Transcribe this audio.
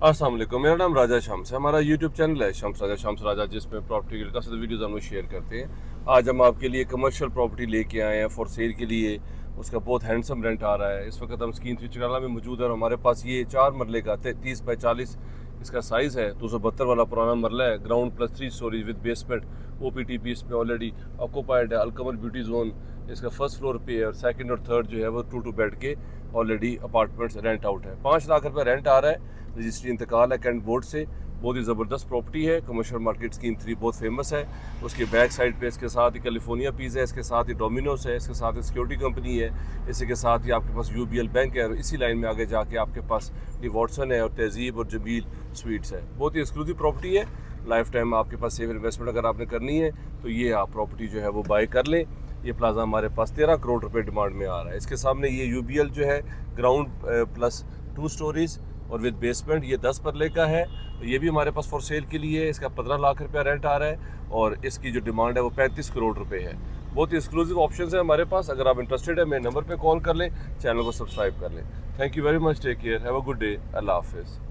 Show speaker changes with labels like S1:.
S1: अस्सलाम वालेकुम, मेरा नाम राजा शम्स है। हमारा यूट्यूब चैनल है शम्स राजा जिसमें प्रॉपर्टी के काफ़ी वीडियोज़ हम लोग शेयर करते हैं। आज हम आपके लिए कमर्शियल प्रॉपर्टी लेके आए हैं फॉर सेल के लिए। उसका बहुत हैंडसम रेंट आ रहा है। इस वक्त हम स्कीम 3 चिराला में मौजूद है और हमारे पास ये 4 मरले का 30 बाई 40 इसका साइज़ है। 272 वाला पुराना मरला है, ground plus 3 stories with basement. OPTP इसमें ऑलरेडी ऑक्यूपाइड है। अलकमल ब्यूटी जोन इसका फर्स्ट फ्लोर पे है और सेकंड और थर्ड जो है वो 2 बेड के ऑलरेडी अपार्टमेंट्स रेंट आउट है। 5 लाख रुपये रेंट आ रहा है। रजिस्ट्री इंतकाल है कैंट बोर्ड से। बहुत ही ज़बरदस्त प्रॉपर्टी है। कमर्शियल मार्केट स्कीम 3 बहुत फेमस है। उसके बैक साइड पे इसके साथ ही कैलिफोर्निया पिज़्ज़ा है, इसके साथ ही डोमिनोस है, इसके साथ ही सिक्योरिटी कंपनी है, इसी के साथ ही आपके पास UBL बैंक है और इसी लाइन में आगे जाके आपके पास वॉटसन है और तहजीब और जमील स्वीट्स है। बहुत ही एक्सक्लूसिव प्रॉपर्टी है। लाइफ टाइम आपके पास सेफ इन्वेस्टमेंट अगर आपने करनी है तो ये आप प्रॉपर्टी जो है वो बाय कर लें। ये प्लाजा हमारे पास 13 करोड़ रुपए डिमांड में आ रहा है। इसके सामने ये UBL जो है ग्राउंड प्लस 2 स्टोरीज और विद बेसमेंट, ये 10 मरले का है। तो ये भी हमारे पास फॉर सेल के लिए है। इसका 15 लाख रुपया रेंट आ रहा है और इसकी जो डिमांड है वो 35 करोड़ रुपए है। बहुत ही एक्सक्लूसिव ऑप्शन है हमारे पास। अगर आप इंटरेस्टेड है मेरे नंबर पे कॉल कर लें, चैनल को सब्सक्राइब कर लें। Thank you very much, take care, have a good day, अल्लाह हाफिज़।